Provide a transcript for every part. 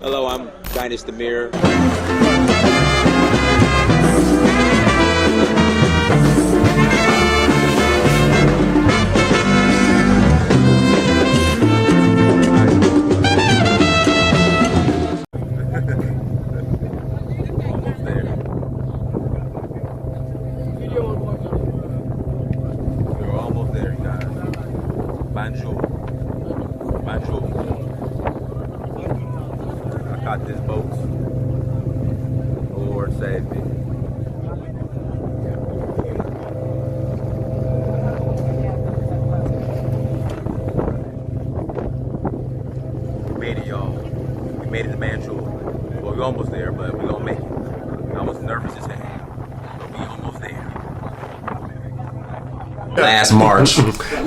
Hello, I'm Dinus the Mirror. This boat. Lord save me. We made it, y'all. We made it to Banjul. Well, we're almost there, but we're gonna make it. I was nervous as hell, but we almost there. Last March.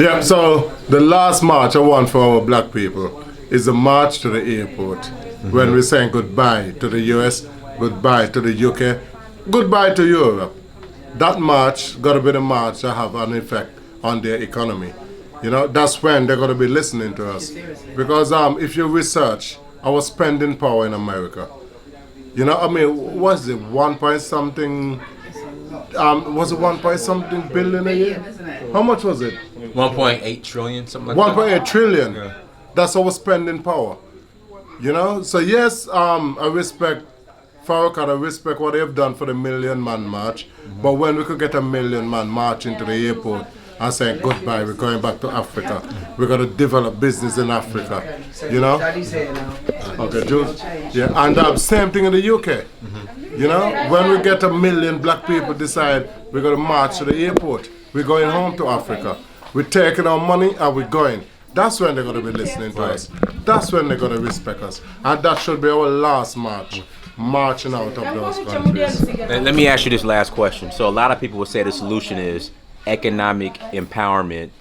Yeah, so the last march I want for our black people is the march to the airport. When we're saying goodbye to the US, goodbye to the UK, goodbye to Europe. That march got to be the march that have an effect on their economy. You know, that's when they're going to be listening to us. Because if you research our spending power in America, you know, I mean, was it 1 point something, was it 1 point something billion a year? How much was it? 1.8 trillion, something like 1.8 trillion. Yeah. That's our spending power. You know, so yes, I respect Farrakhan, I respect what they've done for the Million Man March, but when we could get a Million Man March into the airport and saying goodbye, we're going back to Africa, we're going to develop business in Africa, you know? Okay, Jules? Yeah, and same thing in the UK, you know? When we get a million black people decide we're going to march to the airport, we're going home to Africa, we're taking our money and we're going. That's when they're going to be listening to us. That's when they're going to respect us. And that should be our last march, marching out of those countries. Let me ask you this last question. So a lot of people would say the solution is economic empowerment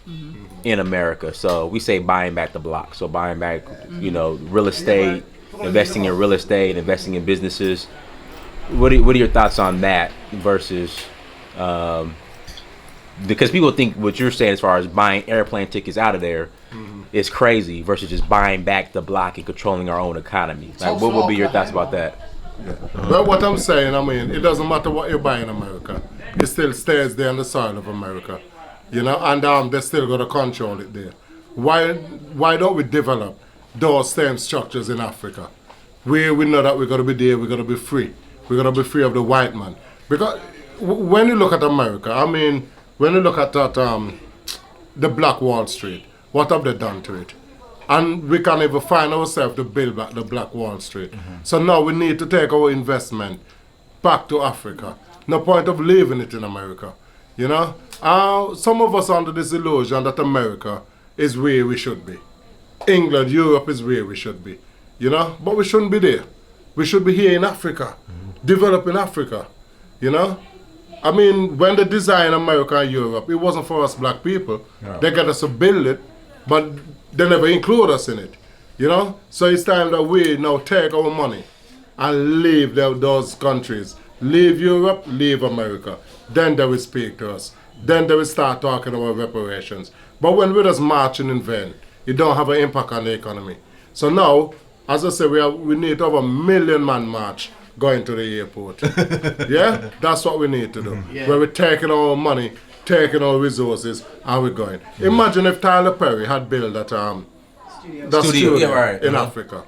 in America. So we say buying back the block. So buying back, you know, real estate, investing in real estate, investing in businesses. What are your thoughts on that versus... because people think what you're saying as far as buying airplane tickets out of there is crazy versus just buying back the block and controlling our own economy. Like, what would be your thoughts about that? Yeah. Well, what I'm saying, I mean, it doesn't matter what you buy in America. It still stays there on the soil of America, you know, and they're still going to control it there. Why don't we develop those same structures in Africa? We know that we're going to be there, we're going to be free. We're going to be free of the white man. Because when you look at America, I mean, when you look at that, the Black Wall Street, what have they done to it? And we can't even find ourselves to build back the Black Wall Street. So now we need to take our investment back to Africa. No point of leaving it in America, you know? Some of us are under this illusion that America is where we should be. England, Europe is where we should be, you know? But we shouldn't be there. We should be here in Africa, developing Africa, you know? I mean, when they designed America and Europe, it wasn't for us black people. No. They got us to build it, but they never include us in it, you know? So it's time that we now take our money and leave those countries. Leave Europe, leave America. Then they will speak to us. Then they will start talking about reparations. But when we're just marching in vain, it don't have an impact on the economy. So now, as I say, we need to have a million man march going to the airport. Yeah? That's what we need to do. Yeah. Where we're taking our money, taking our resources, and we're going. Imagine if Tyler Perry had built that studio in Africa.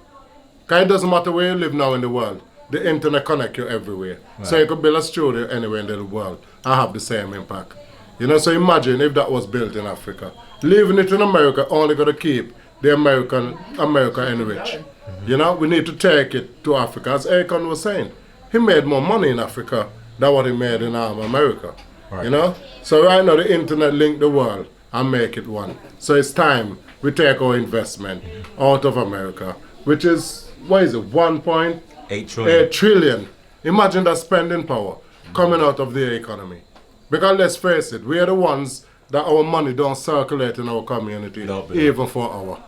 Because it doesn't matter where you live now in the world. The internet connects you everywhere. Right. So you could build a studio anywhere in the world and have the same impact. You know, so imagine if that was built in Africa. Leaving it in America only going to keep the America enriched. You know, we need to take it to Africa. As Akon was saying, he made more money in Africa than what he made in America. Right. You know? So right now the internet link the world and make it one. So it's time we take our investment out of America, which is, what is it, 1.8 trillion. Imagine that spending power coming out of their economy. Because let's face it, we are the ones that our money don't circulate in our community, even for our.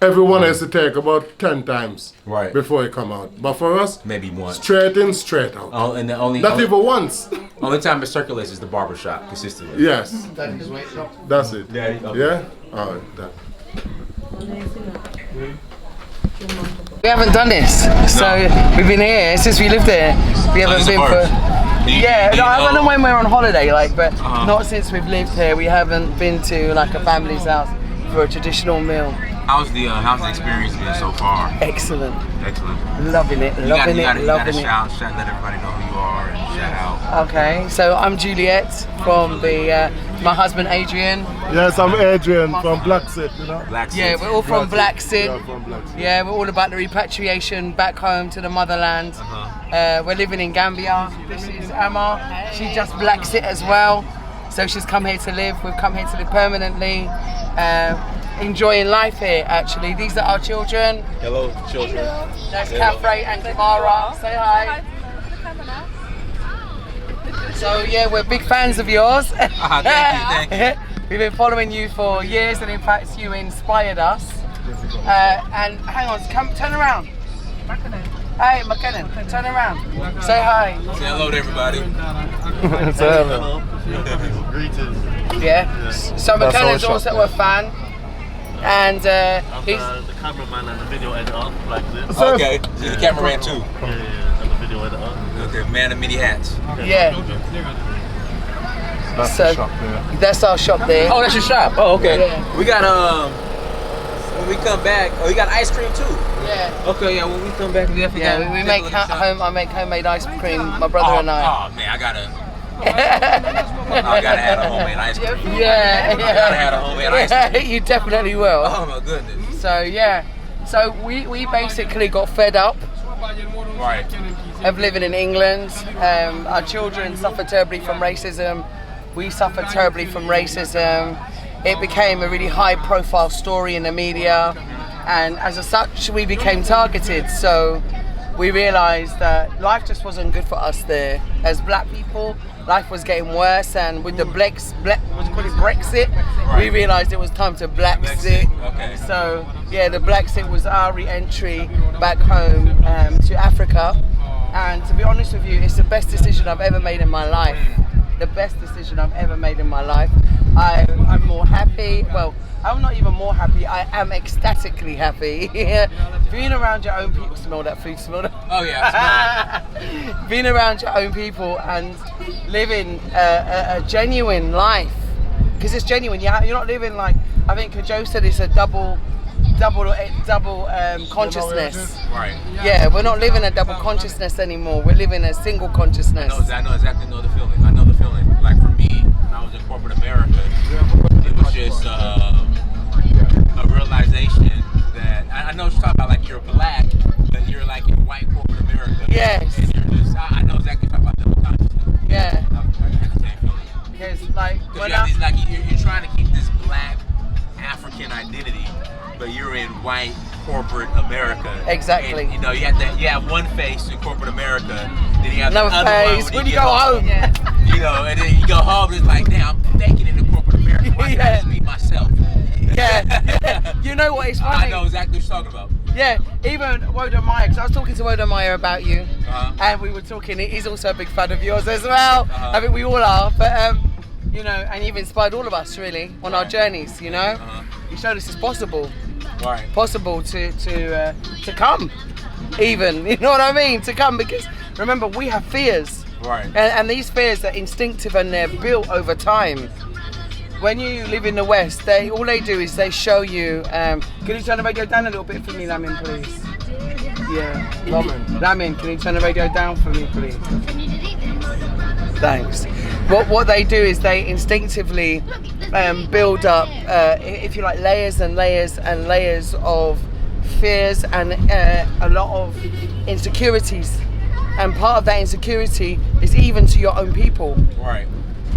Everyone has to take about 10 times before it come out. But for us, maybe once. Straight in, straight out. And not even once. Only time it circulates is the barbershop, consistently. Yes. That's it. Yeah? All right. We haven't done this, so we've been here since we lived here. We haven't been for. Yeah, no, I don't know when we're on holiday, like, but not since we've lived here. We haven't been to like a family's house for a traditional meal. How's the experience been so far? Excellent. Excellent. Loving it, loving it. Shout, let everybody know who you are and shout out. Okay, so I'm Juliet from my husband Adrian. Yes, I'm Adrian from Blaxit, you know. Blaxit. Yeah, we're all from Blaxit. Yeah, from Blaxit. Yeah, we're all about the repatriation back home to the motherland. We're living in Gambia. This is Amma. She just Blaxit as well. So she's come here to live. We've come here to live permanently. Enjoying life here, actually. These are our children. Hello, children. That's Caffrey and Kimara. Say hi. So yeah, we're big fans of yours. Thank you. We've been following you for years, and in fact, you inspired us. And hang on, turn around. Hey, McKinnon, turn around. Say hi. Say hello to everybody. Say hello. Greetings. Yeah. So McKinnon's also a fan. And he's the cameraman and the video editor, like this. Okay, so the cameraman too. Yeah, and the video editor. Okay, man of many hats. yeah. That's So the shop there. that's our shop there. Oh, that's your shop. Oh, okay. Yeah. We got when we come back. Oh, you got ice cream too. Yeah. Okay, yeah. When we come back, we definitely Yeah, gotta we take make a look at the shop. I make homemade ice cream. My brother and I. Oh man, I gotta have a homemade ice cream. Yeah, I gotta have a homemade ice cream. You definitely will. Oh my goodness. So yeah, so we basically got fed up Right. of living in England. Our children suffered terribly from racism. We suffered terribly from racism. It became a really high-profile story in the media, and as such, we became targeted. So we realised that life just wasn't good for us there. As black people, life was getting worse, and with the Brexit, we realised it was time to Blaxit. Okay. So yeah, the Blaxit was our re-entry back home to Africa, and to be honest with you, it's the best decision I've ever made in my life. The best decision I've ever made in my life. I'm more happy. Well, I'm not even more happy. I am ecstatically happy. Being around your own people, smell that food, smell that. Oh yeah. I Being around your own people and living a genuine life, because it's genuine. You're not living like, I think Joe said, it's a double consciousness. Right. Yeah, we're not living a double consciousness anymore. We're living a single consciousness. I know exactly the feeling. I know the feeling. Like for me, when I was in corporate America, it was just a realization that I know you're talking about like you're black, but you're like in white corporate America. Yes. And you're just I know exactly what you're talking about double consciousness. Yeah. I got the same feeling. Because like Because you're trying to keep this black African identity, but you're in white corporate America. Exactly. And, you have one face in corporate America, then you have another the other face one when you go home. Yeah. You know, and then you go home and it's like, damn, I'm making it in corporate America. Why can't I just be myself? Yeah. You know what is funny? I know exactly what you're talking about. Yeah, even Wodo Meyer, because I was talking to Wodo Meyer about you, Uh-huh. and we were talking, he's also a big fan of yours as well. Uh-huh. I think we all are, but you know, and you've inspired all of us really on our journeys, you know? Uh-huh. You showed us it's possible Right. to come, even, you know what I mean? To come, because remember, we have fears. Right. And these fears are instinctive and they're built over time. When you live in the West, all they do is they show you. Can you turn the radio down a little bit for me, Lamin, please? Yeah. Lamin, can you turn the radio down for me, please? Thanks. What they do is they instinctively build up, if you like, layers and layers and layers of fears and a lot of insecurities. And part of that insecurity is even to your own people. Right.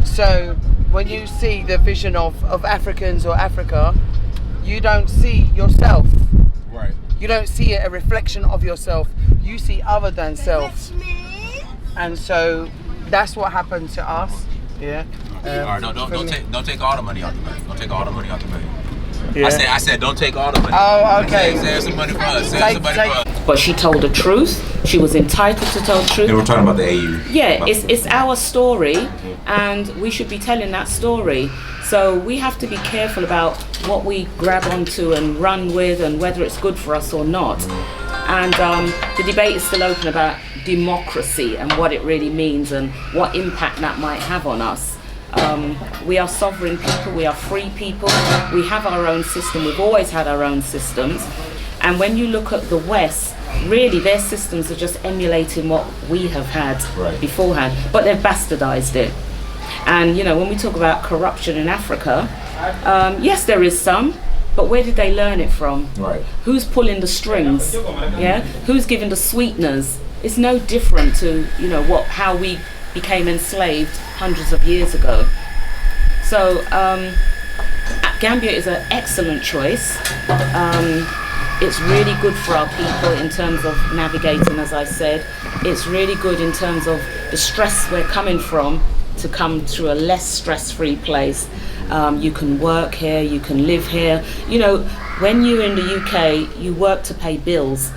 So when you see the vision of Africans or Africa, you don't see yourself. Right. You don't see a reflection of yourself. You see other than self. And so that's what happened to us. Yeah. All right. Don't take all the money out the bank. Don't take all the money out the bank. Yeah. I said don't take all the money. Oh, okay. Save some money for us. Save some money for us. But she told the truth. She was entitled to tell the truth. They were talking about the AU. Yeah, it's our story, and we should be telling that story. So we have to be careful about what we grab onto and run with, and whether it's good for us or not. And the debate is still open about democracy and what it really means and what impact that might have on us. We are sovereign people, we are free people, we have our own system, we've always had our own systems. And when you look at the West, really their systems are just emulating what we have had beforehand, but they've bastardized it. And you know, when we talk about corruption in Africa, yes, there is some, but where did they learn it from? Right. Who's pulling the strings? Yeah, who's giving the sweeteners? It's no different to, you know, how we became enslaved hundreds of years ago. So Gambia is an excellent choice. It's really good for our people in terms of navigating, as I said. It's really good in terms of the stress we're coming from to come to a less stress-free place. You can work here, you can live here. You know, when you're in the UK, you work to pay bills.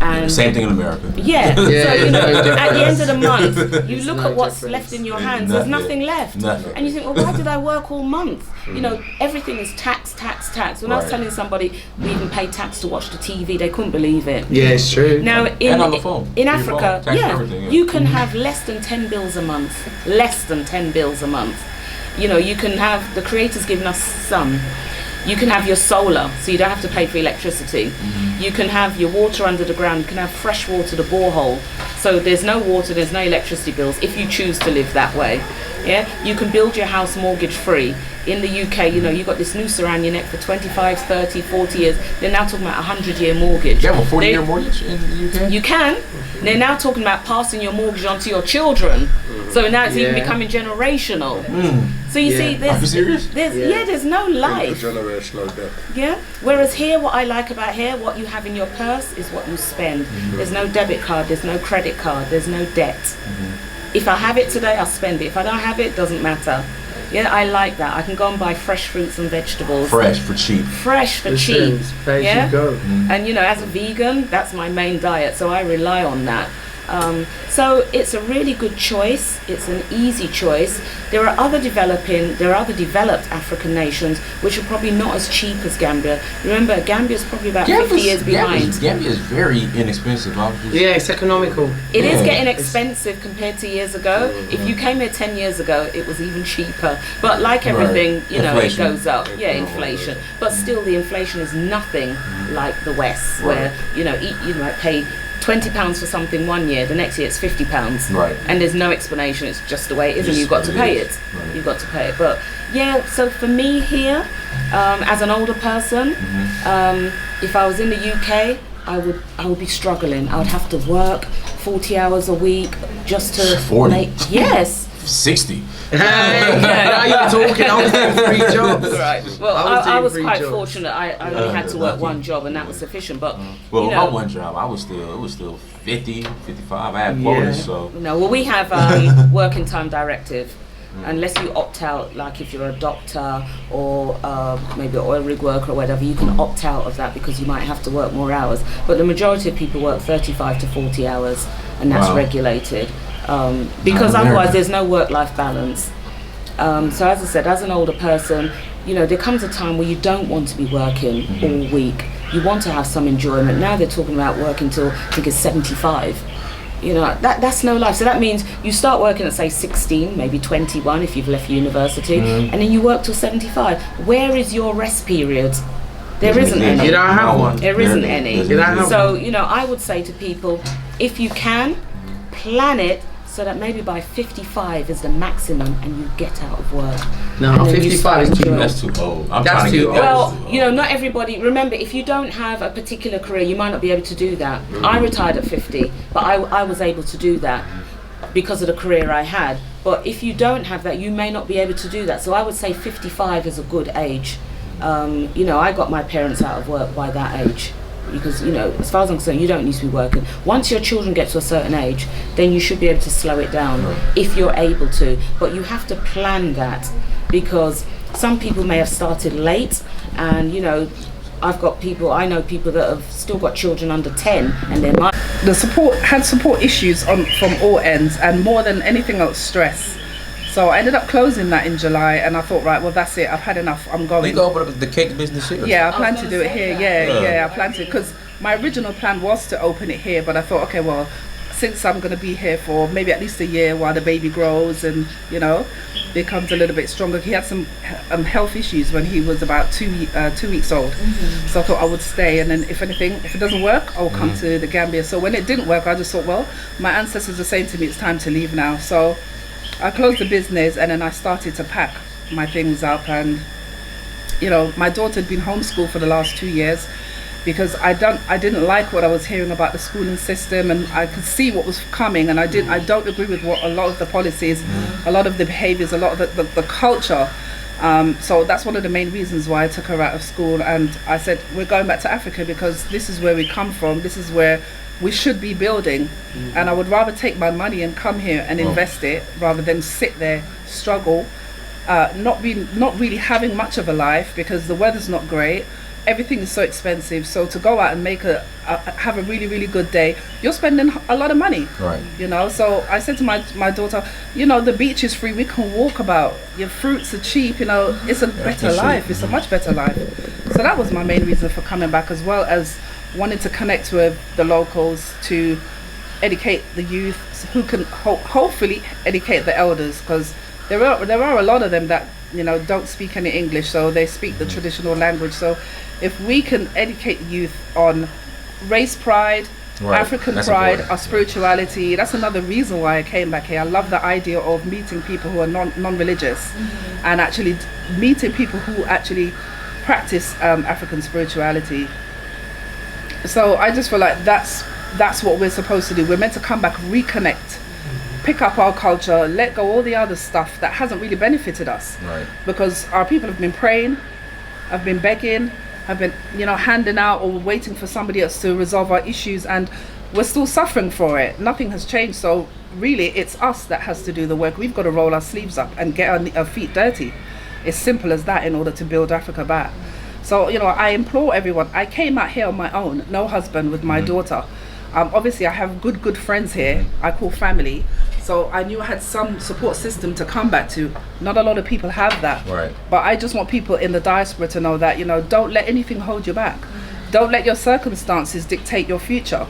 And same thing in America. Yeah. So, you know, at the end of the month, you There's look no at what's difference. left in your hands. There's nothing left. Nothing. And you think, well, why did I work all month? You know, everything is tax, tax, tax. When I was telling somebody we even pay tax to watch the TV, they couldn't believe it. Yeah, it's true. Now, And on the phone. in Your Africa, phone, tax everything, yeah. you can have less than 10 bills a month. Less than 10 bills a month. You know, you can have, the creator's given us some. You can have your solar, so you don't have to pay for electricity. You can have your water under the ground. You can have fresh water, the borehole. So there's no water, there's no electricity bills if you choose to live that way. Yeah, you can build your house mortgage free. In the UK, you know, you've got this noose around your neck for 25, 30, 40 years. They're now talking about a 100-year mortgage. You have a 40-year mortgage in the UK? You can. They're now talking about passing your mortgage on to your children. So now it's even becoming generational. So you see, Are you serious? there's no life. Generational debt. Yeah. Whereas here, what I like about here, what you have in your purse is what you spend. There's no debit card, there's no credit card, there's no debt. If I have it today, I'll spend it. If I don't have it, doesn't matter. Yeah, I like that. I can go and buy fresh fruits and vegetables. Fresh for cheap. Fresh for cheap. Yeah. And you know, as a vegan, that's my main diet, so I rely on that. So it's a really good choice. It's an easy choice. There are other developed African nations which are probably not as cheap as Gambia. Remember, Gambia is probably about 50 years behind. Gambia is very inexpensive. Yeah, it's economical. It is getting expensive compared to years ago. If you came here 10 years ago, it was even cheaper. But like everything, you know, Inflation. it goes up. Yeah, inflation. But still, the inflation is nothing like the West, where you know you might pay £20 for something one year, the next year it's £50. Right. And there's no explanation. It's just the way it is, and you've got to pay it. Right. You've got to pay it. But yeah, so for me here, as an older person, if I was in the UK, I would be struggling. I would have to work 40 hours a week just to 40? make 60. Now you're talking. I was doing 3 jobs. Right. Well, I was quite fortunate. I only had to work lucky. one job, and that was sufficient. But Well, you know, my one job, it was still 50, 55. I had bonus, so. no, well, we have working time directive. Unless you opt out, like if you're a doctor or maybe an oil rig worker or whatever, you can opt out of that because you might have to work more hours. But the majority of people work 35 to 40 hours, and that's regulated. Because otherwise there's no work-life balance. So as I said, as an older person, you know, there comes a time where you don't want to be working all week. You want to have some enjoyment. Now they're talking about working till, I think it's 75. You know, that's no life. So that means you start working at, say, 16, maybe 21 if you've left university, and then you work till 75. Where is your rest period? There isn't any. You don't have one. There isn't any. You don't have So, you know, I would say to people, if you can, plan it so that maybe by 55 is the maximum and you get out of work. No, And then you 55 start is too enjoying- That's too old. I'm That's trying to too get old. that. Well, you know, not everybody, remember, if you don't have a particular career, you might not be able to do that. I retired at 50, but I was able to do that because of the career I had. But if you don't have that, you may not be able to do that. So I would say 55 is a good age. You know, I got my parents out of work by that age. Because, you know, as far as I'm concerned, you don't need to be working. Once your children get to a certain age, then you should be able to slow it down if you're able to. But you have to plan that, because some people may have started late, and, you know, I know people that have still got children under 10, and they might. The support issues from all ends, and more than anything else, stress. So I ended up closing that in July, and I thought, right, well, that's it. I've had enough. I'm going. We go over the cake business here. Yeah, I plan to do it here. Yeah, I plan to, because my original plan was to open it here, but I thought, okay, well, since I'm going to be here for maybe at least a year while the baby grows and, you know, becomes a little bit stronger. He had some health issues when he was about 2 weeks old. So I thought I would stay, and then if anything, if it doesn't work, I'll come to the Gambia. So when it didn't work, I just thought, well, my ancestors are saying to me it's time to leave now. So I closed the business, and then I started to pack my things up. And, you know, my daughter had been homeschooled for the last 2 years, because I didn't like what I was hearing about the schooling system, and I could see what was coming, and I don't agree with what a lot of the policies, a lot of the behaviors, a lot of the culture. So that's one of the main reasons why I took her out of school, and I said, we're going back to Africa because this is where we come from, this is where we should be building, and I would rather take my money and come here and invest it rather than sit there, struggle, not really having much of a life because the weather's not great. Everything is so expensive, so to go out and have a really good day, you're spending a lot of money, right? You know. So I said to my daughter, you know, the beach is free, we can walk about, your fruits are cheap, you know, it's a better life, it's a much better life. So that was my main reason for coming back, as well as wanting to connect with the locals, to educate the youth who can hopefully educate the elders, because there are a lot of them that, you know, don't speak any English, so they speak the traditional language. So if we can educate youth on race pride, African pride, important. our spirituality, that's another reason why I came back here. I love the idea of meeting people who are non-religious, and actually meeting people who actually practice African spirituality. So I just feel like that's what we're supposed to do. We're meant to come back, reconnect, pick up our culture, let go all the other stuff that hasn't really benefited us. Right. Because our people have been praying, have been begging, have been, you know, handing out or waiting for somebody else to resolve our issues, and we're still suffering for it. Nothing has changed. So really it's us that has to do the work. We've got to roll our sleeves up and get our feet dirty. It's simple as that in order to build Africa back. So, you know, I implore everyone. I came out here on my own, no husband, with my daughter. Obviously I have good friends here, I call family. So I knew I had some support system to come back to. Not a lot of people have that. Right. But I just want people in the diaspora to know that, you know, don't let anything hold you back. Don't let your circumstances dictate your future.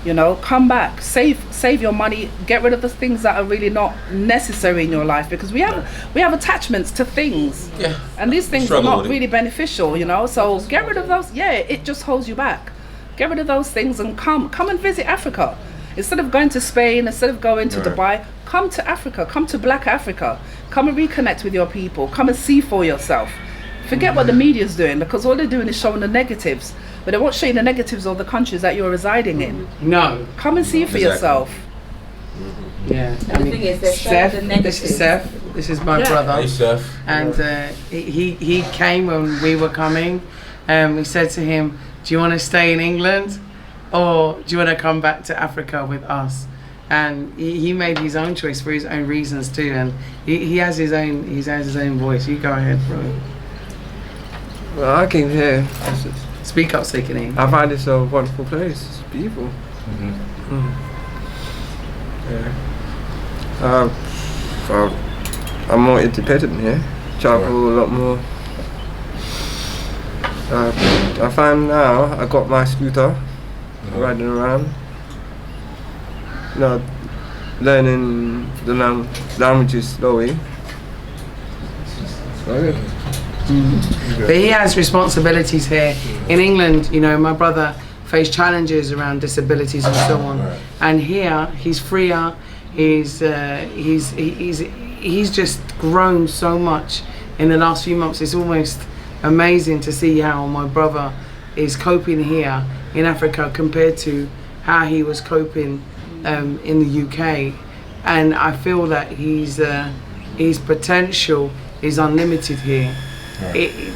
You know, come back, save your money, get rid of the things that are really not necessary in your life, because we have attachments to things. Yeah. And these things Struggle are not with it. really beneficial, you know. So get rid of those. Yeah, it just holds you back. Get rid of those things and come and visit Africa. Instead of going to Spain, instead of going to Dubai, come to Africa, come to Black Africa, come and reconnect with your people, come and see for yourself. Forget what the media's doing, because all they're doing is showing the negatives, but they won't show you the negatives of the countries that you're residing in. No. Come and see for yourself. Yeah. And the thing is, they're showing the negatives. This is Seth. This is my brother. Hey, Seth. And he came when we were coming, and we said to him, do you want to stay in England, or do you want to come back to Africa with us? And he made his own choice for his own reasons too, and he has his own voice. You go ahead, bro. Well, I came here. Speak up, Shakina. I find this a wonderful place. It's beautiful. Yeah. I'm more independent here. Travel a lot more. I find now I got my scooter, riding around. You know, learning the languages slowly. But he has responsibilities here. In England, you know, my brother faced challenges around disabilities and so on. And here, he's freer. He's just grown so much in the last few months. It's almost amazing to see how my brother is coping here in Africa compared to how he was coping in the UK. And I feel that his potential is unlimited here.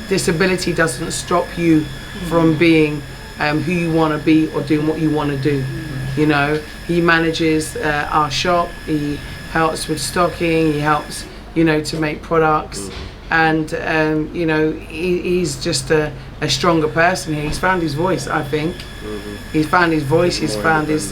Disability doesn't stop you from being who you want to be or doing what you want to do. You know, he manages our shop, he helps with stocking, he helps, you know, to make products, and you know, he's just a stronger person here. He's found his voice, I think. He's found his voice, he's found his